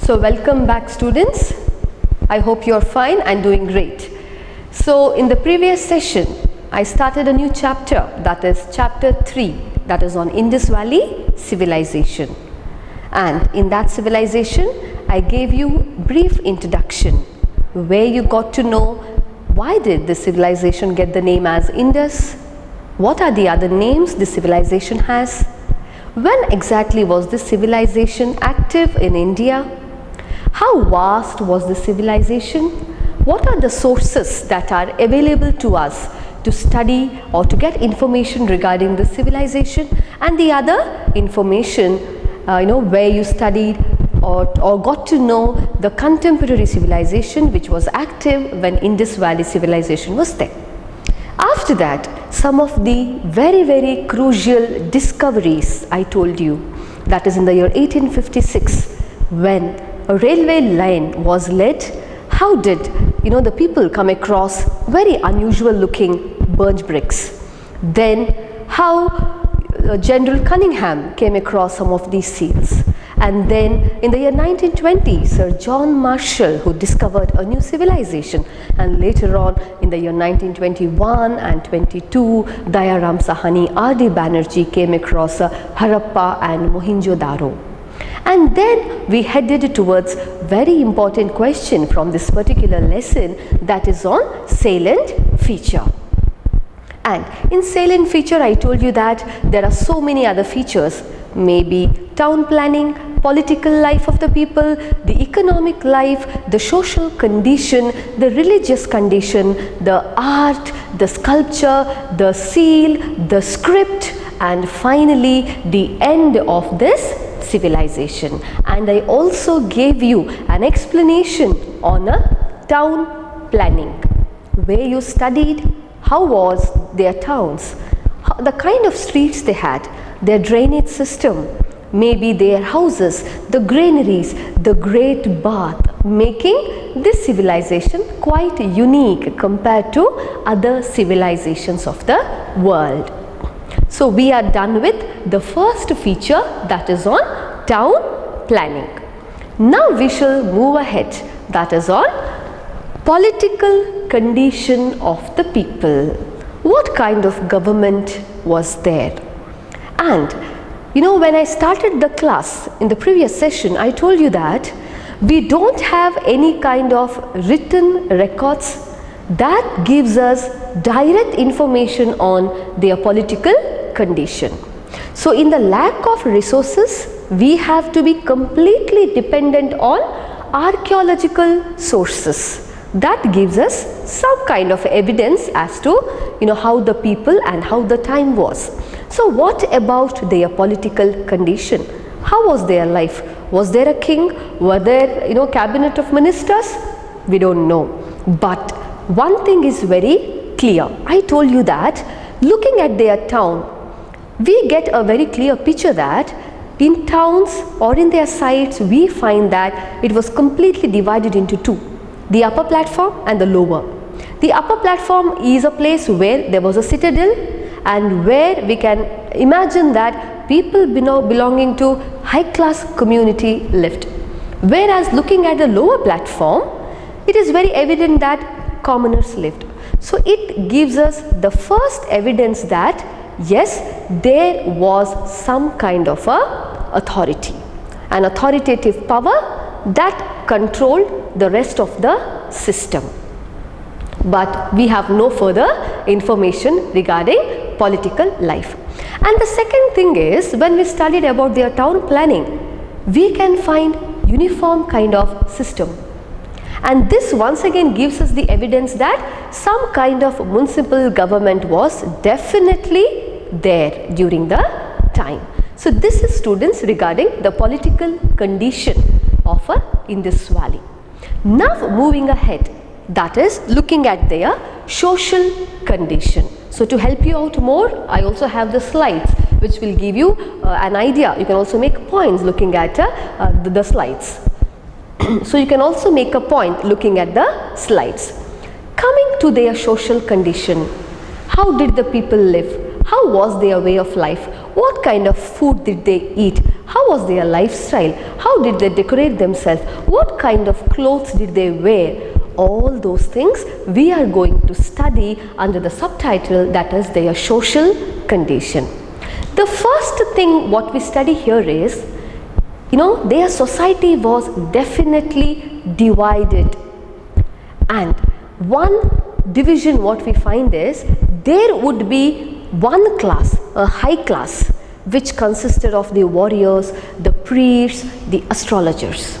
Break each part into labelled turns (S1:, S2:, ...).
S1: So welcome back students. I hope you are fine and doing great. So in the previous session, I started a new chapter, that is chapter 3, that is on Indus Valley civilization. And in that civilization, I gave you brief introduction where you got to know why did the civilization get the name as Indus, what are the other names the civilization has, when exactly was this civilization active in India, how vast was the civilization, what are the sources that are available to us to study or to get information regarding the civilization, and the other information where you studied or got to know the contemporary civilization which was active when Indus Valley civilization was there. After that, some of the very crucial discoveries I told you, that is in the year 1856 when a railway line was laid. How did the people come across very unusual looking burnt bricks? Then how General Cunningham came across some of these seals. And then in the year 1920, Sir John Marshall, who discovered a new civilization, and later on in the year 1921 and 22, Dayaram Sahani, R.D. Banerjee came across Harappa and Mohenjo-daro. And then we headed towards very important question from this particular lesson, that is on salient feature. And in salient feature, I told you that there are so many other features, maybe town planning, political life of the people, the economic life, the social condition, the religious condition, the art, the sculpture, the seal, the script, and finally the end of this civilization. And I also gave you an explanation on a town planning, where you studied how was their towns, the kind of streets they had, their drainage system, maybe their houses, the granaries, the great bath, making this civilization quite unique compared to other civilizations of the world. So we are done with the first feature, that is on town planning. Now we shall move ahead, that is on political condition of the people. What kind of government was there? And when I started the class in the previous session, I told you that we don't have any kind of written records that gives us direct information on their political condition. So in the lack of resources, we have to be completely dependent on archaeological sources. That gives us some kind of evidence as to how the people and how the time was. So what about their political condition? How was their life? Was there a king? Were there cabinet of ministers? We don't know. But one thing is very clear. I told you that looking at their town, we get a very clear picture that in towns or in their sites, we find that it was completely divided into two, the upper platform and the lower. The upper platform is a place where there was a citadel and where we can imagine that people belonging to high class community lived. Whereas looking at the lower platform, it is very evident that commoners lived. So it gives us the first evidence that yes, there was some kind of a authority, an authoritative power that controlled the rest of the system. But we have no further information regarding political life. And the second thing is, when we studied about their town planning, we can find uniform kind of system. And this once again gives us the evidence that some kind of municipal government was definitely there during the time. So this is, students, regarding the political condition of Indus Valley. Now moving ahead, that is looking at their social condition. So to help you out more, I also have the slides which will give you an idea. You can also make points looking at the slides. So you can also make a point looking at the slides. Coming to their social condition, how did the people live? How was their way of life? What kind of food did they eat? How was their lifestyle? How did they decorate themselves? What kind of clothes did they wear? All those things we are going to study under the subtitle, that is their social condition. The first thing what we study here is, their society was definitely divided, and one division what we find is there would be one class, a high class, which consisted of the warriors, the priests, the astrologers.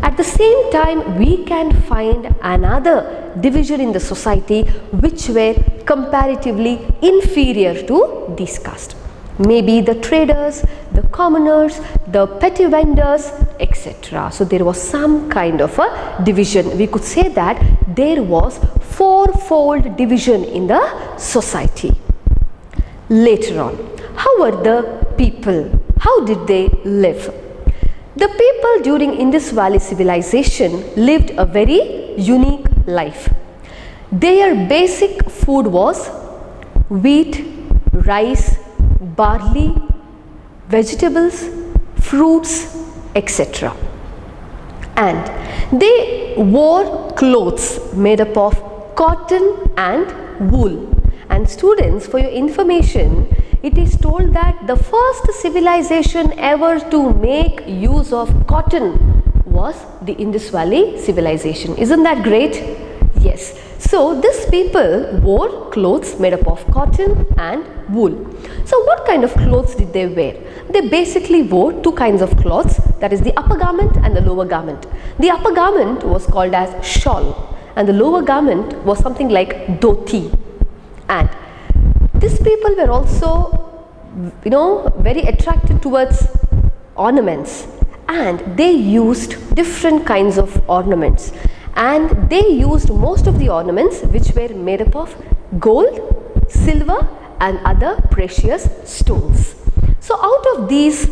S1: At the same time, we can find another division in the society which were comparatively inferior to this caste. Maybe the traders, the commoners, the petty vendors, etc. So there was some kind of a division. We could say that there was fourfold division in the society. Later on, how were the people? How did they live? The people during Indus Valley civilization lived a very unique life. Their basic food was wheat, rice, barley, vegetables, fruits, etc. And they wore clothes made up of cotton and wool. And students, for your information, it is told that the first civilization ever to make use of cotton was the Indus Valley civilization. Isn't that great? Yes. So these people wore clothes made up of cotton and wool. So what kind of clothes did they wear? They basically wore two kinds of clothes, that is the upper garment and the lower garment. The upper garment was called as shawl and the lower garment was something like dhoti. And these people were also, very attracted towards ornaments, and they used different kinds of ornaments, and they used most of the ornaments which were made up of gold, silver and other precious stones. So out of these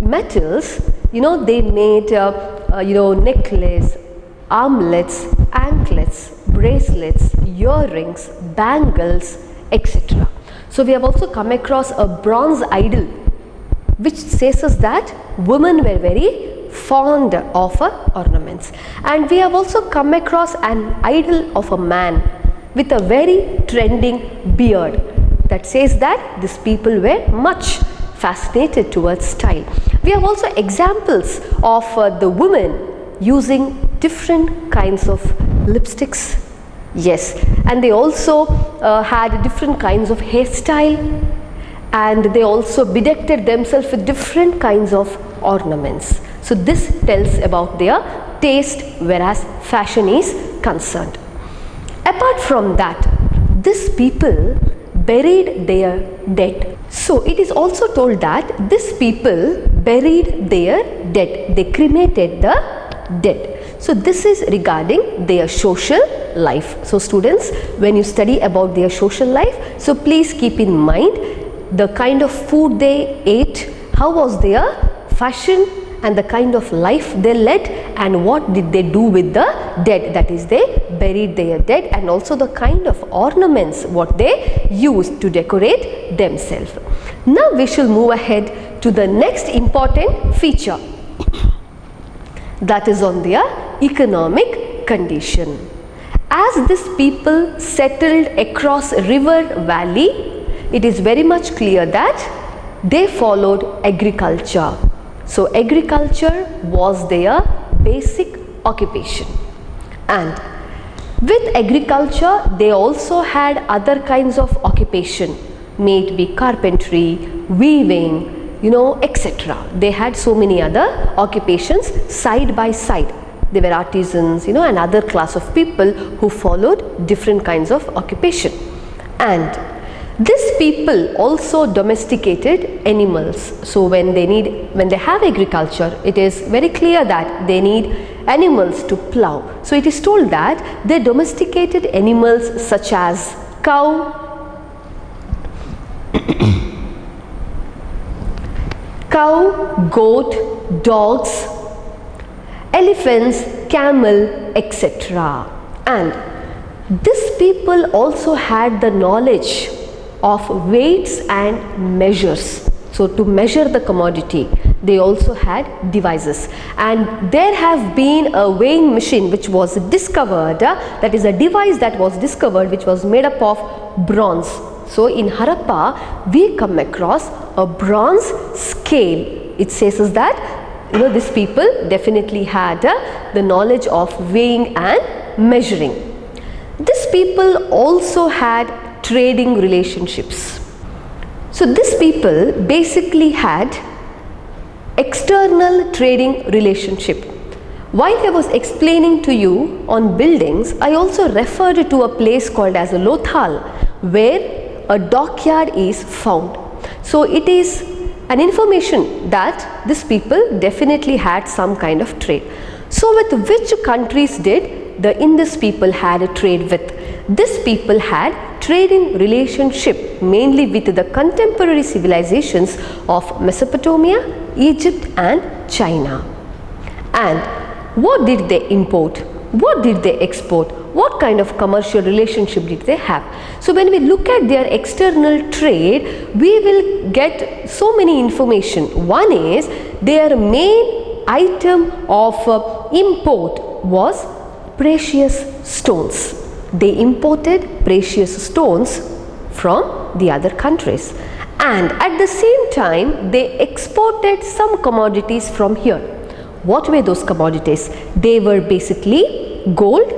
S1: metals, they made necklace, armlets, anklets, bracelets, earrings, bangles, etc. So we have also come across a bronze idol which says us that women were very fond of ornaments, and we have also come across an idol of a man with a very trending beard that says that these people were much fascinated towards style. We have also examples of the women using different kinds of lipsticks. Yes, and they also had different kinds of hairstyle, and they also bedecked themselves with different kinds of ornaments. So this tells about their taste whereas fashion is concerned. Apart from that, these people buried their dead. So it is also told that these people buried their dead. They cremated the dead. So this is regarding their social life. So students, when you study about their social life, so please keep in mind the kind of food they ate, how was their fashion and the kind of life they led, and what did they do with the dead, that is they buried their dead, and also the kind of ornaments what they used to decorate themselves. Now we shall move ahead to the next important feature, that is on their economic condition. As these people settled across river valley, it is very much clear that they followed agriculture. So agriculture was their basic occupation, and with agriculture they also had other kinds of occupation, may it be carpentry, weaving, etc. They had so many other occupations side by side. They were artisans, and other class of people who followed different kinds of occupation. And these people also domesticated animals. So when they have agriculture, it is very clear that they need animals to plow. So it is told that they domesticated animals such as cow, goat, dogs, elephants, camel, etc. And these people also had the knowledge of weights and measures. So to measure the commodity, they also had devices, and there have been a weighing machine which was discovered, that is a device that was discovered which was made up of bronze. So in Harappa we come across a bronze scale. It says us that these people definitely had the knowledge of weighing and measuring. These people also had trading relationships. So these people basically had external trading relationship. While I was explaining to you on buildings, I also referred to a place called as a Lothal, where a dockyard is found. So it is an information that these people definitely had some kind of trade. So with which countries did the Indus people had a trade with? These people had trading relationship mainly with the contemporary civilizations of Mesopotamia, Egypt and China. And what did they import? What did they export? What kind of commercial relationship did they have? So when we look at their external trade, we will get so many information. One is their main item of import was precious stones. They imported precious stones from the other countries, and at the same time they exported some commodities from here. What were those commodities? They were basically gold,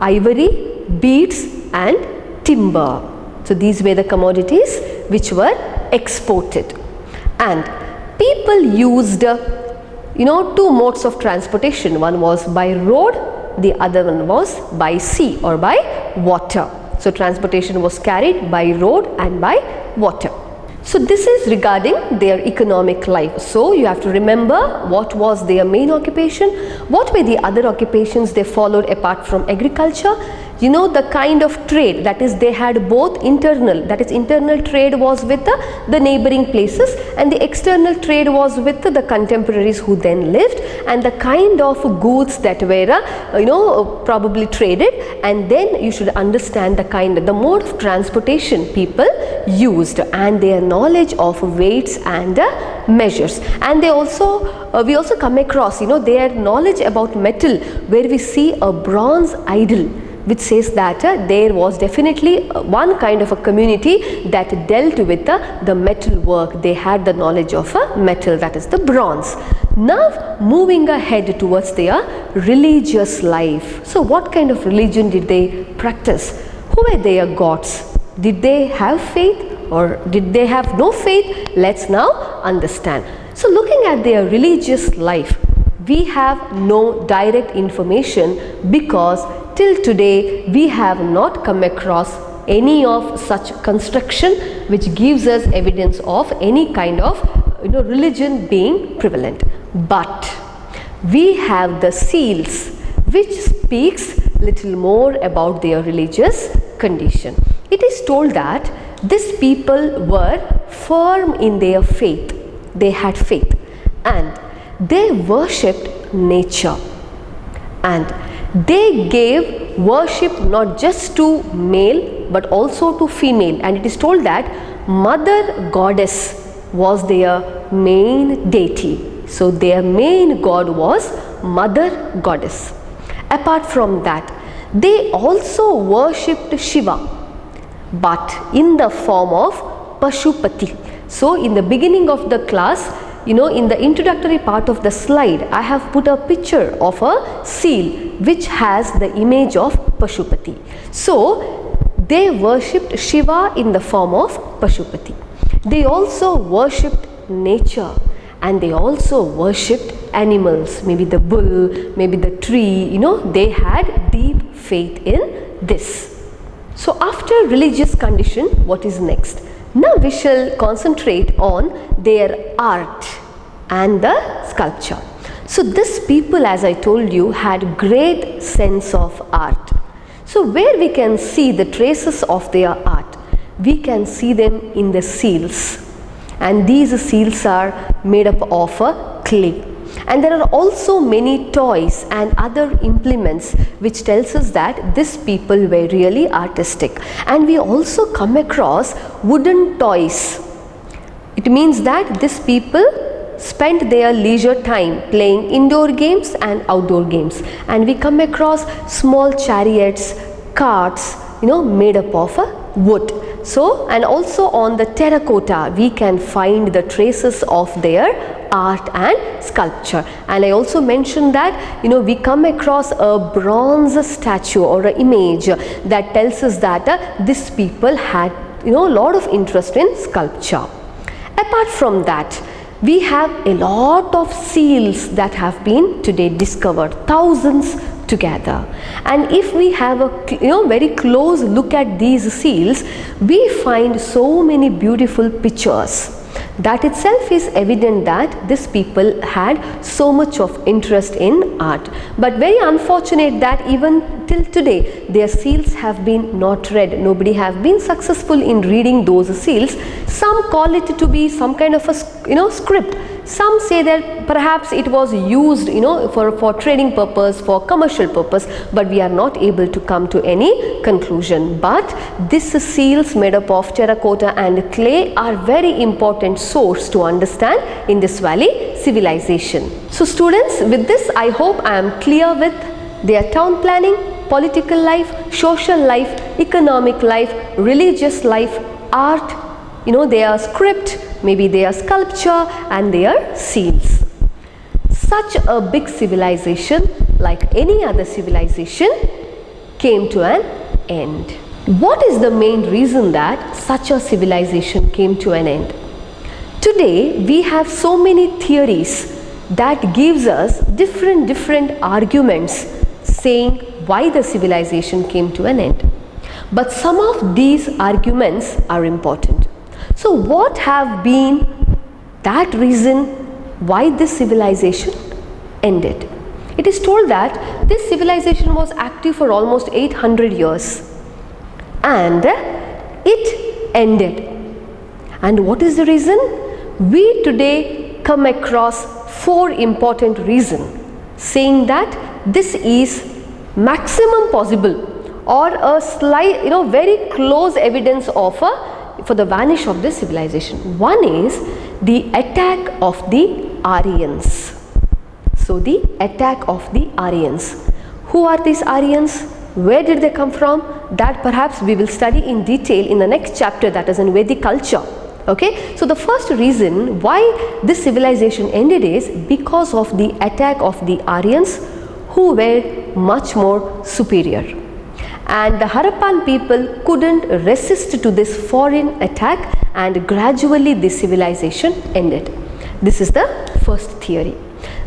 S1: ivory, beads and timber. So these were the commodities which were exported, and people used two modes of transportation. One was by road, the other one was by sea or by water. So transportation was carried by road and by water. So this is regarding their economic life. So you have to remember what was their main occupation, what were the other occupations they followed apart from agriculture. The kind of trade, that is they had both internal, that is internal trade was with the neighboring places, and the external trade was with the contemporaries who then lived, and the kind of goods that were probably traded. And then you should understand the mode of transportation people used and their knowledge of weights and measures. And they also we also come across their knowledge about metal, where we see a bronze idol which says that there was definitely one kind of a community that dealt with the metal work. They had the knowledge of metal, that is the bronze. Now moving ahead towards their religious life. So what kind of religion did they practice? Who were their gods? Did they have faith or did they have no faith? Let's now understand. So looking at their religious life, we have no direct information, because till today we have not come across any of such construction which gives us evidence of any kind of religion being prevalent. But we have the seals which speaks little more about their religious condition. It is told that these people were firm in their faith. They had faith and they worshipped nature, and they gave worship not just to male but also to female. And it is told that Mother Goddess was their main deity. So their main god was Mother Goddess. Apart from that, they also worshipped Shiva, but in the form of Pashupati. So in the beginning of the class, in the introductory part of the slide, I have put a picture of a seal which has the image of Pashupati. So they worshipped Shiva in the form of Pashupati. They also worshipped nature, and they also worshipped animals, maybe the bull, maybe the tree. They had deep faith in this. So after religious condition, what is next? Now we shall concentrate on their art and the sculpture. So these people, as I told you, had great sense of art. So where we can see the traces of their art? We can see them in the seals, and these seals are made up of clay. And there are also many toys and other implements which tells us that these people were really artistic. And we also come across wooden toys. It means that these people spent their leisure time playing indoor games and outdoor games, and we come across small chariots, carts, made up of wood. So, and also on the terracotta we can find the traces of their art and sculpture. And I also mentioned that we come across a bronze statue or an image that tells us that these people had a lot of interest in sculpture. Apart from that, we have a lot of seals that have been today discovered, thousands together. And if we have a very close look at these seals, we find so many beautiful pictures. That itself is evident that these people had so much of interest in art. But very unfortunate that even till today their seals have been not read. Nobody have been successful in reading those seals. Some call it to be some kind of a script. Some say that perhaps it was used for trading purpose, for commercial purpose, but we are not able to come to any conclusion. But these seals made up of terracotta and clay are very important source to understand Indus Valley civilization. So students, with this I hope I am clear with their town planning, political life, social life, economic life, religious life, art, their script, maybe their sculpture and their seals. Such a big civilization, like any other civilization, came to an end. What is the main reason that such a civilization came to an end? Today we have so many theories that gives us different arguments saying why the civilization came to an end. But some of these arguments are important. So what have been that reason why this civilization ended? It is told that this civilization was active for almost 800 years and it ended. And what is the reason? We today come across 4 important reasons saying that this is maximum possible or a slight, very close evidence of for the vanish of this civilization. One is the attack of the Aryans. So the attack of the Aryans. Who are these Aryans? Where did they come from? That perhaps we will study in detail in the next chapter, that is in Vedic culture. Okay, so the first reason why this civilization ended is because of the attack of the Aryans, who were much more superior. And the Harappan people couldn't resist to this foreign attack and gradually this civilization ended. This is the first theory.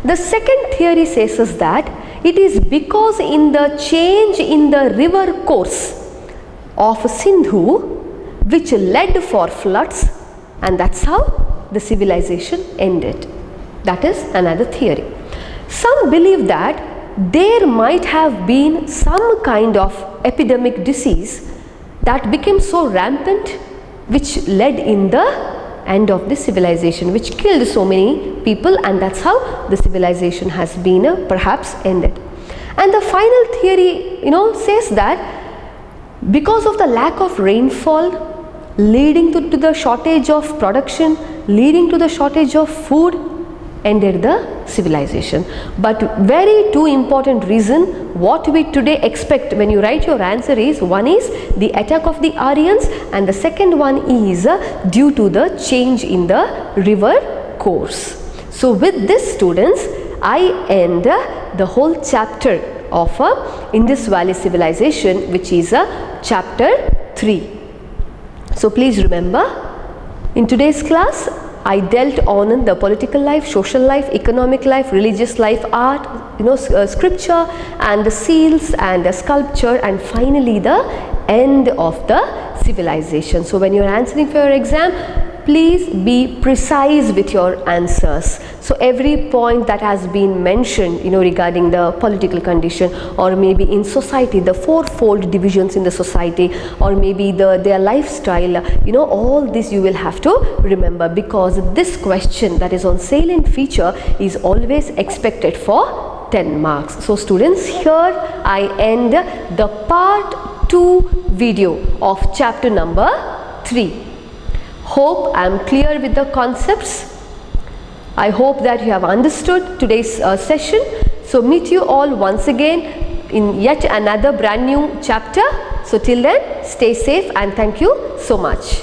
S1: The second theory says us that it is because in the change in the river course of Sindhu which led for floods, and that's how the civilization ended. That is another theory. Some believe that there might have been some kind of epidemic disease that became so rampant which led in the end of the civilization, which killed so many people, and that's how the civilization has been perhaps ended. And the final theory says that because of the lack of rainfall leading to the shortage of production, leading to the shortage of food, ended the civilization. But very 2 important reason what we today expect when you write your answer is, one is the attack of the Aryans and the second one is due to the change in the river course. So with this students, I end the whole chapter of Indus Valley civilization, which is chapter 3. So please remember, in today's class I dealt on the political life, social life, economic life, religious life, art, scripture and the seals and the sculpture, and finally the end of the civilization. So when you are answering for your exam, please be precise with your answers. So every point that has been mentioned regarding the political condition, or maybe in society the 4-fold divisions in the society, or maybe their lifestyle, all this you will have to remember, because this question that is on salient feature is always expected for 10 marks. So students, here I end the part 2 video of chapter number 3. Hope I am clear with the concepts. I hope that you have understood today's session. So meet you all once again in yet another brand new chapter. So till then, stay safe and thank you so much.